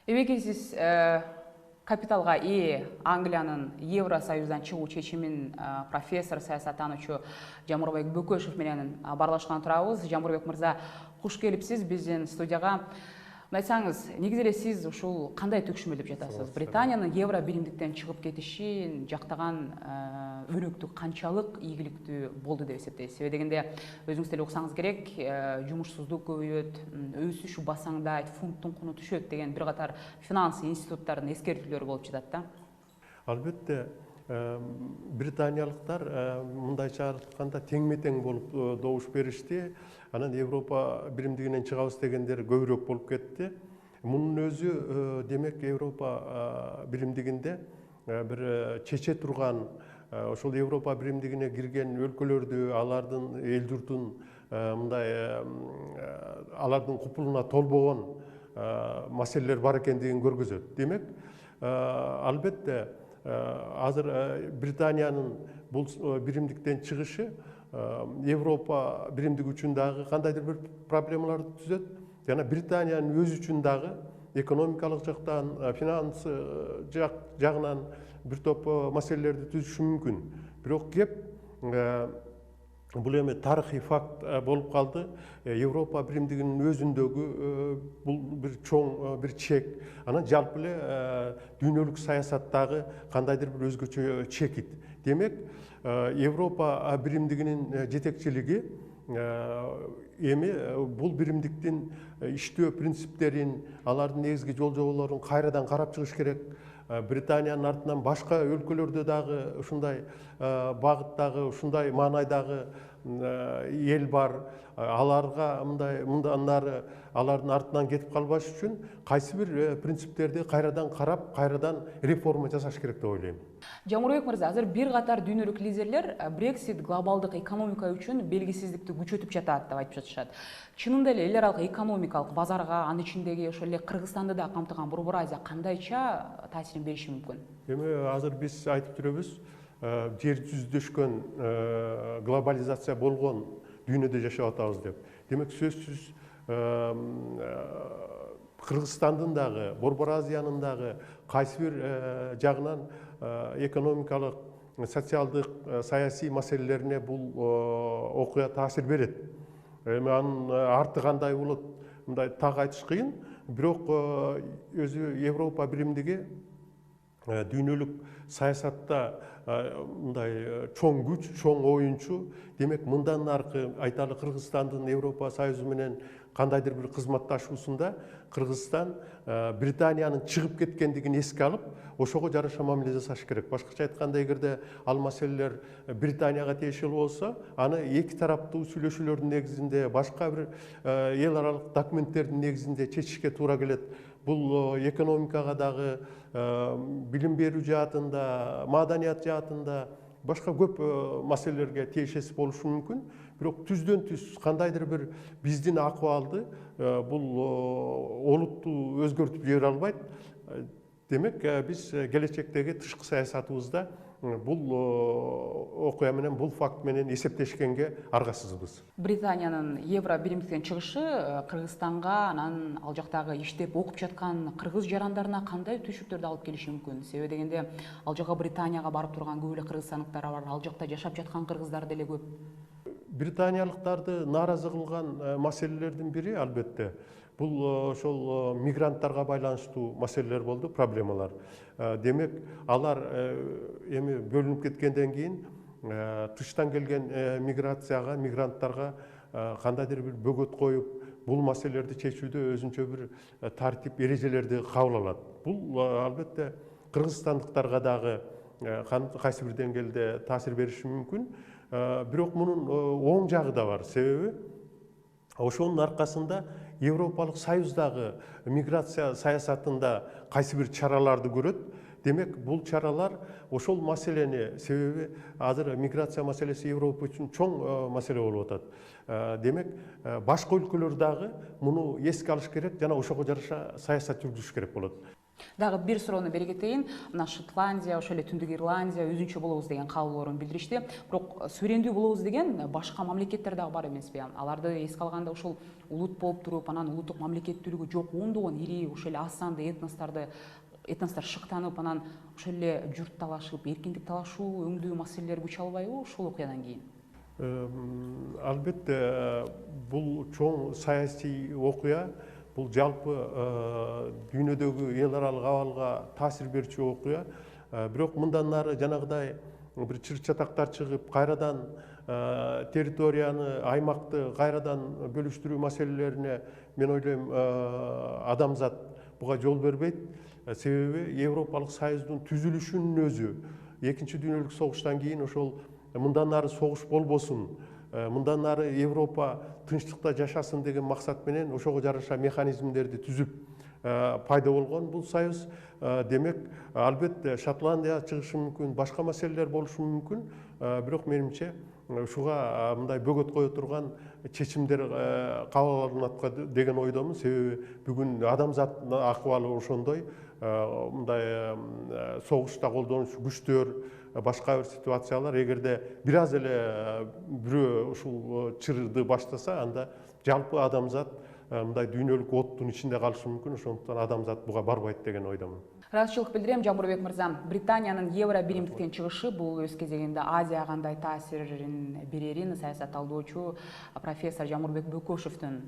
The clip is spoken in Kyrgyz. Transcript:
Эбеки сиз капиталга ээ Англиянын Евросоюздан чыгуу чечимин профессор, саясаттануучу Жамурбек Бөкөшев менен баарлашкан турабыз. Жамурбек мырза, куш келипсиз биздин студияга. Айтсаңыз, негизи эле сиз ушул кандай төкшүмөлдөп жатасыз? Британиянын евро биримдиктен чыгып кетишин жактаган өнөктү канчалык ийгиликтүү болду деп эсептейсиз? Себеби дегенде өзүңүз деле уксаңыз керек, жумушсуздук көбөйөт, өсүш басаңдайт, фунттун куну түшөт деген бир катар финанс институттарынын эскертүүлөрү болуп жатат да. Албетте, британиялыктар мындайча айтканда теңме-тең болуп добуш беришти. Анан Европа биримдигинен чыгабыз дегендер көбүрөөк болуп кетти. Мунун өзү демек Европа биримдигинде бир чече турган, ошол Европа биримдигине кирген өлкөлөрдү, алардын эл журтун мындай алардын купулуна толбогон маселелер бар экендигин көргөзөт. Демек, албетте азыр Британиянын бул биримдиктен чыгышы Европа биримдиги үчүн дагы кандайдыр бир проблемаларды түзөт. Жана Британиянын өзү үчүн дагы экономикалык жактан, финанс жагынан бир топ маселелерди түзүшү мүмкүн. Бирок кеп бул эми тарыхый факт болуп калды. Европа биримдигинин өзүндөгү бул бир чоң бир чек. Анан жалпы эле дүйнөлүк саясаттагы кандайдыр бир өзгөчө чекит. Демек, Европа биримдигинин жетекчилиги эми бул биримдиктин иштөө принциптерин, алардын негизги жол-жоболорун кайрадан карап чыгыш керек. Британиянын артынан башка өлкөлөрдө дагы ушундай багыттагы, ушундай маанайдагы эл бар. Аларга мындан нары алардын артынан кетип калбаш үчүн кайсы бир принциптерди кайрадан карап, кайрадан реформа жасаш керек деп ойлойм. Жамурбек мырза, азыр бир катар дүйнөлүк лидерлер Брексит глобалдык экономика үчүн белгисиздикти күчөтүп жатат деп айтып жатышат. Чынында эле эл аралык экономикалык базарга, анын ичиндеги ошол эле Кыргызстанды да камтыган Борбор Азия кандайча таасирин бериши мүмкүн? Эми азыр биз айтып жүрөбүз, жер жүздөшкөн глобализация болгон дүйнөдө жашап атабыз деп. Демек, сөзсүз Кыргызстандын дагы, Борбор Азиянын дагы кайсы бир жагынан экономикалык, социалдык, саясий маселелерине бул окуя таасир берет. Эми анын арты кандай болот, мындай так айтыш кыйын. Бирок өзү Европа биримдиги дүйнөлүк саясатта мындай чоң күч, чоң оюнчу. Демек, мындан аркы айталы Кыргызстандын Европа Союзу менен кандайдыр бир кызматташуусунда Кыргызстан Британиянын чыгып кеткендигин эске алып, ошого жараша мамиле жасаш керек. Башкача айтканда, эгерде ал маселелер Британияга тиешелүү болсо, аны эки тараптуу сүйлөшүүлөрдүн негизинде, башка бир эл аралык документтердин негизинде чечишке туура келет. Бул экономикага дагы, билим берүү жаатында, маданият жаатында, башка көп маселелерге тиешеси болушу мүмкүн. Бирок түздөн түз кандайдыр бир биздин акыбалды бул олуттуу өзгөртүп жибере албайт. Демек, биз келечектеги тышкы саясатыбызда бул окуя менен, бул факт менен эсептешкенге аргасызбыз. Британиянын евро биримдиктен чыгышы Кыргызстанга, анан ал жактагы иштеп окуп жаткан кыргыз жарандарына кандай түшүктөрдү алып келиши мүмкүн? Себеби дегенде, ал жака Британияга барып турган көп эле кыргызстандыктар бар, ал жакта жашап жаткан кыргыздар деле көп. Британиялыктарды нааразы кылган маселелердин бири албетте бул ошол мигранттарга байланыштуу маселелер болду, проблемалар. Демек, алар эми бөлүнүп кеткенден кийин тыштан келген миграцияга, мигранттарга кандайдыр бир бөгөт коюп, бул маселелерди чечүүдө өзүнчө бир тартип, эрежелерди кабыл алат. Бул албетте кыргызстандыктарга дагы кайсы бир деңгээлде таасир бериши мүмкүн. Бирок мунун оң жагы да бар. Себеби ошонун аркасында Европалык Союз дагы миграция саясатында кайсы бир чараларды көрөт. Демек, бул чаралар ошол маселени, себеби азыр миграция маселеси Европа үчүн чоң маселе болуп атат. Демек, башка өлкөлөр дагы муну эске алыш керек жана ошого жараша саясат жүргүзүш керек болот. Дагы бир суроону бере кетейин. Мына Шотландия, ошол эле Түндүк Ирландия өзүнчө болобуз деген кабылоорун билдиришти. Бирок суверендүү болобуз деген башка мамлекеттер дагы бар эмеспи? Аларды эске алганда ушул улут болуп туруп, анан улуттук мамлекеттүүлүгү жок ондогон ири ошол эле аз санды этностор шыктанып, анан ошол эле журт талашып, эркиндик талашуу өңдүү маселелер күч албайбы ушул окуядан кийин? Албетте, бул чоң саясий окуя, бул жалпы дүйнөдөгү эл аралык абалга таасир берүүчү окуя. Бирок мындан нары жанагыдай бир чыр-чатактар чыгып, кайрадан территорияны, аймакты кайрадан бөлүштүрүү маселелерине мен ойлойм адамзат буга жол бербейт. Себеби Европалык Союздун түзүлүшүнүн өзү Экинчи дүйнөлүк согуштан кийин ошол мындан нары согуш болбосун, мындан нары Европа тынчтыкта жашасын деген максат менен ошого жараша механизмдерди түзүп пайда болгон бул союз. Демек, албетте Шотландия чыгышы мүмкүн, башка маселелер болушу мүмкүн. Бирок менимче ушуга мындай бөгөт кое турган чечимдер кабыл алынат деген ойдомун. Себеби бүгүн адамзаттын акыбалы ошондой. Мындай согушта колдонуучу күчтөр, башка бир ситуациялар, эгерде бир аз эле бирөө ушул чырды баштаса, анда жалпы адамзат мындай дүйнөлүк оттун ичинде калышы мүмкүн. Ошондуктан адамзат буга барбайт деген ойдомун. Ыраазычылык билдирем, Жамбырбек мырза. Британиянын евро биримдиктен чыгышы бул өз кезегинде Азияга кандай таасирин берерин саясат талдоочу профессор Жамбырбек Бөкөшевдүн